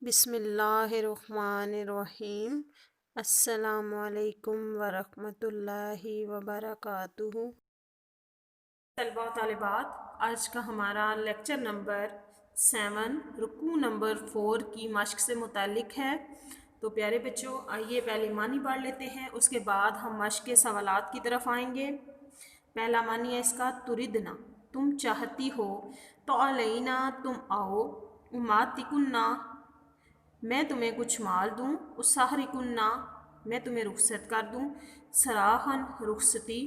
بسم اللہ الرحمن الرحیم۔ السلام علیکم ورحمۃ اللہ وبرکاتہ۔ طلباء و طالبات، آج کا ہمارا لیکچر نمبر 7 رکوع نمبر 4 کی مشق سے متعلق ہے۔ تو پیارے بچوں، آئیے پہلے معنی پڑھ لیتے ہیں، اس کے بعد ہم مشق کے سوالات کی طرف آئیں گے۔ پہلا معنی ہے اس کا تردنا، تم چاہتی ہو، تو علینا تم آؤ، اماتکنا میں تمہیں کچھ مال دوں، اسحرکنا میں تمہیں رخصت کر دوں، سراحن رخصتی،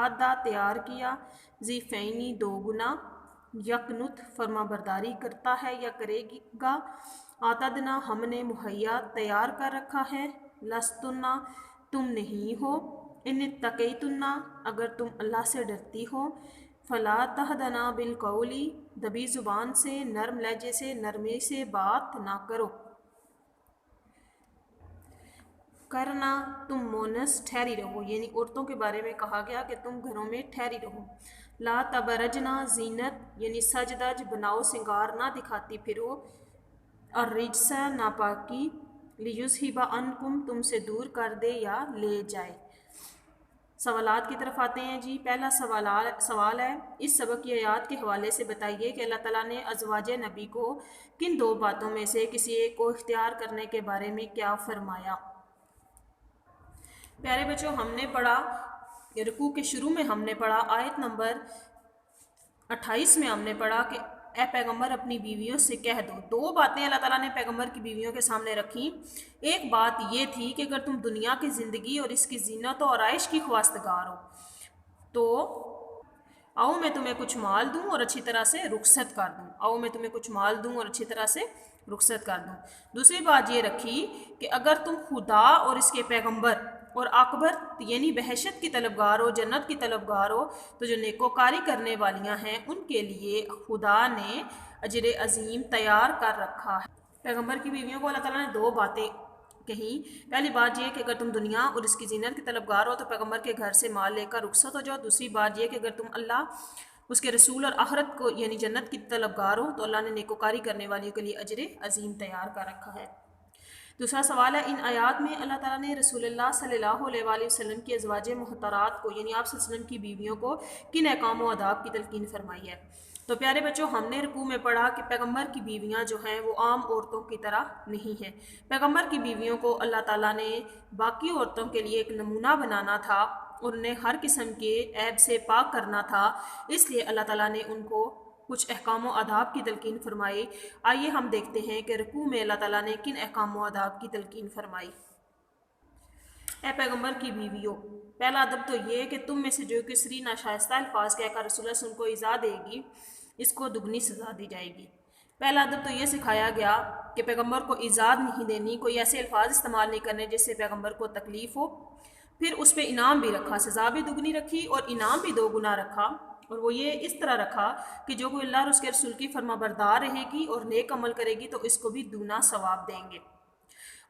آدھا تیار کیا، ضیفینی دو گنا، یکنت فرما برداری کرتا ہے یا کرے گا، آتدنا ہم نے مہیا تیار کر رکھا ہے، لستنا تم نہیں ہو، ان اتقیتنا اگر تم اللہ سے ڈرتی ہو، فلا تہدنا بالقولی دبی زبان سے، نرم لہجے سے، نرمی سے بات نہ کرو، کرنا تم مونس ٹھہری رہو، یعنی عورتوں کے بارے میں کہا گیا کہ تم گھروں میں ٹھہری رہو، لا تبرجنا زینت یعنی سج دج بناؤ سنگار نہ دکھاتی پھرو، الرجس ناپاکی، لیذہب عنکم تم سے دور کر دے یا لے جائے۔ سوالات کی طرف آتے ہیں جی۔ پہلا سوال ہے، اس سبق کی آیات کے حوالے سے بتائیے کہ اللہ تعالیٰ نے ازواج نبی کو کن دو باتوں میں سے کسی ایک کو اختیار کرنے کے بارے میں کیا فرمایا۔ پیارے بچوں، ہم نے پڑھا رکوع کے شروع میں، ہم نے پڑھا آیت نمبر 28 میں ہم نے پڑھا کہ اے پیغمبر اپنی بیویوں سے کہہ دو۔ دو باتیں اللہ تعالیٰ نے پیغمبر کی بیویوں کے سامنے رکھی۔ ایک بات یہ تھی کہ اگر تم دنیا کی زندگی اور اس کی زینت و آرائش کی خواستگار ہو تو آؤ میں تمہیں کچھ مال دوں اور اچھی طرح سے رخصت کر دوں، آؤ میں تمہیں کچھ مال دوں اور اچھی طرح سے رخصت کر دوں۔ دوسری بات یہ رکھی کہ اگر تم خدا اور اس کے پیغمبر اور اکبر یعنی بہشت کی طلبگار ہو، جنت کی طلبگار ہو، تو جو نیکوکاری کرنے والیاں ہیں ان کے لیے خدا نے اجر عظیم تیار کر رکھا ہے۔ پیغمبر کی بیویوں کو اللہ تعالیٰ نے دو باتیں کہیں۔ پہلی بات یہ کہ اگر تم دنیا اور اس کی زینت کی طلبگار ہو تو پیغمبر کے گھر سے مال لے کر رخصت ہو جاؤ۔ دوسری بات یہ کہ اگر تم اللہ، اس کے رسول اور آخرت کو یعنی جنت کی طلبگار ہو تو اللہ نے نیکوکاری کرنے والیوں کے لیے اجر عظیم تیار کر رکھا ہے۔ دوسرا سوال ہے، ان آیات میں اللہ تعالیٰ نے رسول اللہ صلی اللہ علیہ وآلہ وسلم کی ازواج محترات کو یعنی آپ صلی اللہ علیہ وسلم کی بیویوں کو کن احکام و آداب کی تلقین فرمائی ہے۔ تو پیارے بچوں، ہم نے رکوع میں پڑھا کہ پیغمبر کی بیویاں جو ہیں وہ عام عورتوں کی طرح نہیں ہیں۔ پیغمبر کی بیویوں کو اللہ تعالیٰ نے باقی عورتوں کے لیے ایک نمونہ بنانا تھا اور انہیں ہر قسم کے عیب سے پاک کرنا تھا، اس لیے اللہ تعالیٰ نے ان کو کچھ احکام و آداب کی تلقین فرمائی۔ آئیے ہم دیکھتے ہیں کہ رکوع میں اللہ تعالیٰ نے کن احکام و آداب کی تلقین فرمائی۔ اے پیغمبر کی بیویوں، پہلا ادب تو یہ کہ تم میں سے جو کسری ناشائستہ الفاظ کہہ کر رسول اللہ صلی اللہ علیہ وسلم کو ایذا دے گی، اس کو دگنی سزا دی جائے گی۔ پہلا ادب تو یہ سکھایا گیا کہ پیغمبر کو ایذا نہیں دینی، کوئی ایسے الفاظ استعمال نہیں کرنے جس سے پیغمبر کو تکلیف ہو۔ پھر اس پہ انعام بھی رکھا، سزا بھی دگنی رکھی اور انعام بھی دو گنا رکھا، اور وہ یہ اس طرح رکھا کہ جو کوئی اللہ اور اس کے رسول کی فرما بردار رہے گی اور نیک عمل کرے گی تو اس کو بھی دونا ثواب دیں گے۔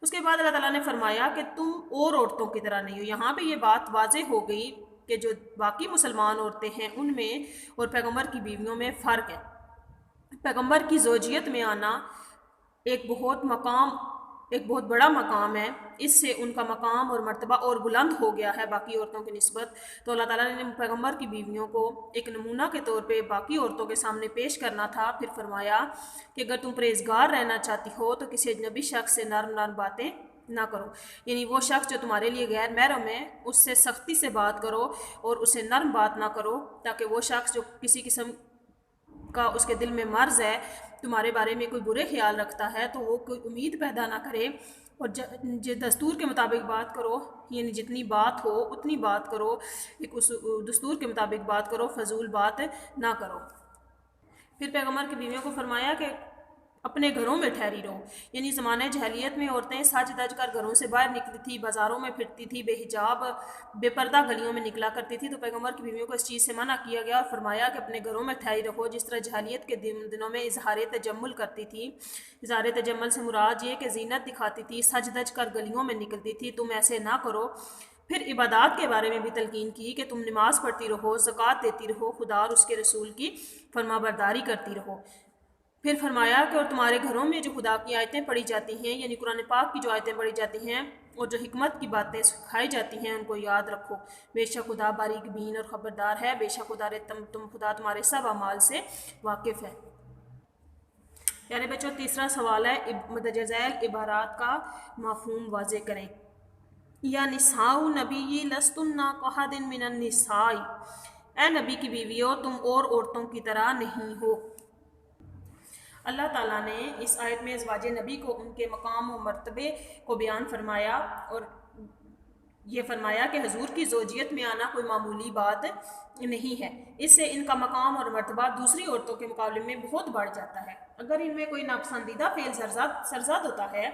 اس کے بعد اللہ تعالیٰ نے فرمایا کہ تم اور عورتوں کی طرح نہیں ہو۔ یہاں پہ یہ بات واضح ہو گئی کہ جو باقی مسلمان عورتیں ہیں ان میں اور پیغمبر کی بیویوں میں فرق ہے۔ پیغمبر کی زوجیت میں آنا ایک بہت بڑا مقام ہے، اس سے ان کا مقام اور مرتبہ اور بلند ہو گیا ہے باقی عورتوں کی نسبت۔ تو اللہ تعالیٰ نے پیغمبر کی بیویوں کو ایک نمونہ کے طور پہ باقی عورتوں کے سامنے پیش کرنا تھا۔ پھر فرمایا کہ اگر تم پرہیزگار رہنا چاہتی ہو تو کسی اجنبی شخص سے نرم نرم باتیں نہ کرو، یعنی وہ شخص جو تمہارے لیے غیر محرم ہے اس سے سختی سے بات کرو اور اسے نرم بات نہ کرو، تاکہ وہ شخص جو کسی قسم کا اس کے دل میں مرض ہے، تمہارے بارے میں کوئی برے خیال رکھتا ہے، تو وہ کوئی امید پیدا نہ کرے، اور دستور کے مطابق بات کرو، یعنی جتنی بات ہو اتنی بات کرو، ایک اس دستور کے مطابق بات کرو، فضول بات نہ کرو۔ پھر پیغمبر کی بیویوں کو فرمایا کہ اپنے گھروں میں ٹھہری رہو، یعنی زمانہ جاہلیت میں عورتیں سج دج کر گھروں سے باہر نکلتی تھی، بازاروں میں پھرتی تھی، بے حجاب بے پردہ گلیوں میں نکلا کرتی تھی، تو پیغمبر کی بیویوں کو اس چیز سے منع کیا گیا اور فرمایا کہ اپنے گھروں میں ٹھہری رہو، جس طرح جاہلیت کے دنوں میں اظہار تجمل کرتی تھی۔ اظہار تجمل سے مراد یہ کہ زینت دکھاتی تھی، سج دج کر گلیوں میں نکلتی تھی، تم ایسے نہ کرو۔ پھر عبادات کے بارے میں بھی تلقین کی کہ تم نماز پڑھتی رہو، زکوٰۃ دیتی رہو، خدا اور اس کے رسول کی فرما برداری کرتی رہو۔ پھر فرمایا کہ اور تمہارے گھروں میں جو خدا کی آیتیں پڑھی جاتی ہیں، یعنی قرآن پاک کی جو آیتیں پڑھی جاتی ہیں اور جو حکمت کی باتیں سکھائی جاتی ہیں ان کو یاد رکھو، بے شک خدا باریک بین اور خبردار ہے، بے شک خدا تمہارے سب اعمال سے واقف ہے۔ پیارے بچوں، تیسرا سوال ہے مندرجہ ذیل عبارات کا مفہوم واضح کریں۔ یا نساء نبی لستن کاحد من النساء، اے نبی کی بیویوں تم اور عورتوں کی طرح نہیں ہو۔ اللہ تعالیٰ نے اس آیت میں ازواج نبی کو ان کے مقام و مرتبے کو بیان فرمایا اور یہ فرمایا کہ حضور کی زوجیت میں آنا کوئی معمولی بات نہیں ہے، اس سے ان کا مقام اور مرتبہ دوسری عورتوں کے مقابلے میں بہت بڑھ جاتا ہے۔ اگر ان میں کوئی ناپسندیدہ فعل سرزاد ہوتا ہے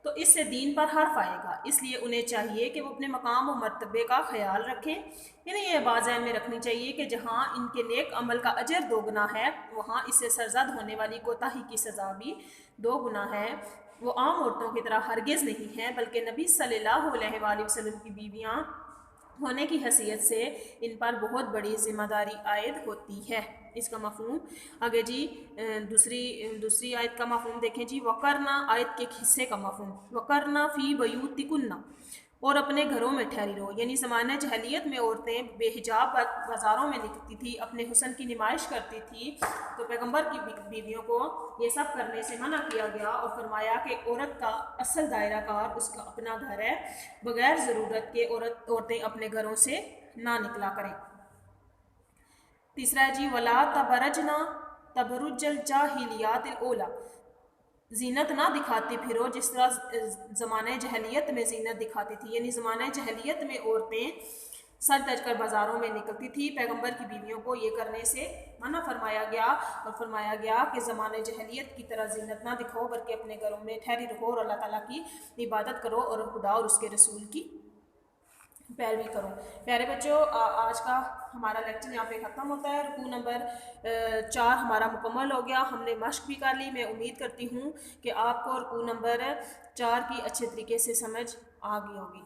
تو اس سے دین پر حرف آئے گا، اس لیے انہیں چاہیے کہ وہ اپنے مقام و مرتبے کا خیال رکھیں۔ یعنی یہ بات ذہن میں رکھنی چاہیے کہ جہاں ان کے نیک عمل کا اجر 2 گنا ہے، وہاں اس سے سرزد ہونے والی کوتاہی کی سزا بھی 2 گنا ہے۔ وہ عام عورتوں کی طرح ہرگز نہیں ہیں، بلکہ نبی صلی اللہ علیہ وآلہ وسلم کی بیویاں ہونے کی حیثیت سے ان پر بہت بڑی ذمہ داری عائد ہوتی ہے۔ اس کا مفہوم آگے جی دوسری آیت کا مفہوم دیکھیں جی۔ وقرنا، آیت کے ایک حصے کا مفہوم، وقرنا فی بیوتکن، اور اپنے گھروں میں ٹھہری رہو، یعنی زمانہ جہلیت میں عورتیں بے حجاب بازاروں میں نکلتی تھی، اپنے حسن کی نمائش کرتی تھی، تو پیغمبر کی بیویوں کو یہ سب کرنے سے منع کیا گیا اور فرمایا کہ عورت کا اصل دائرہ کار اس کا اپنا گھر ہے، بغیر ضرورت کے عورتیں اپنے گھروں سے نہ نکلا کریں۔ تیسرا ہے جی ولا تبرجنا تبرج الجاہلیات الاولی، زینت نہ دکھاتی پھرو جس طرح زمانہ جہلیت میں زینت دکھاتی تھی، یعنی زمانہ جہلیت میں عورتیں سر تج کر بازاروں میں نکلتی تھی، پیغمبر کی بیویوں کو یہ کرنے سے منع فرمایا گیا اور فرمایا گیا کہ زمانہ جہلیت کی طرح زینت نہ دکھاؤ بلکہ اپنے گھروں میں ٹھہری رہو اور اللہ تعالیٰ کی عبادت کرو اور خدا اور اس کے رسول کی پیروی کرو۔ پیارے بچوں، آج کا ہمارا لیکچر یہاں پہ ختم ہوتا ہے۔ رکوع نمبر 4 ہمارا مکمل ہو گیا، ہم نے مشق بھی کر لی۔ میں امید کرتی ہوں کہ آپ کو رکوع نمبر 4 کی اچھے طریقے سے سمجھ آ گئی ہوگی۔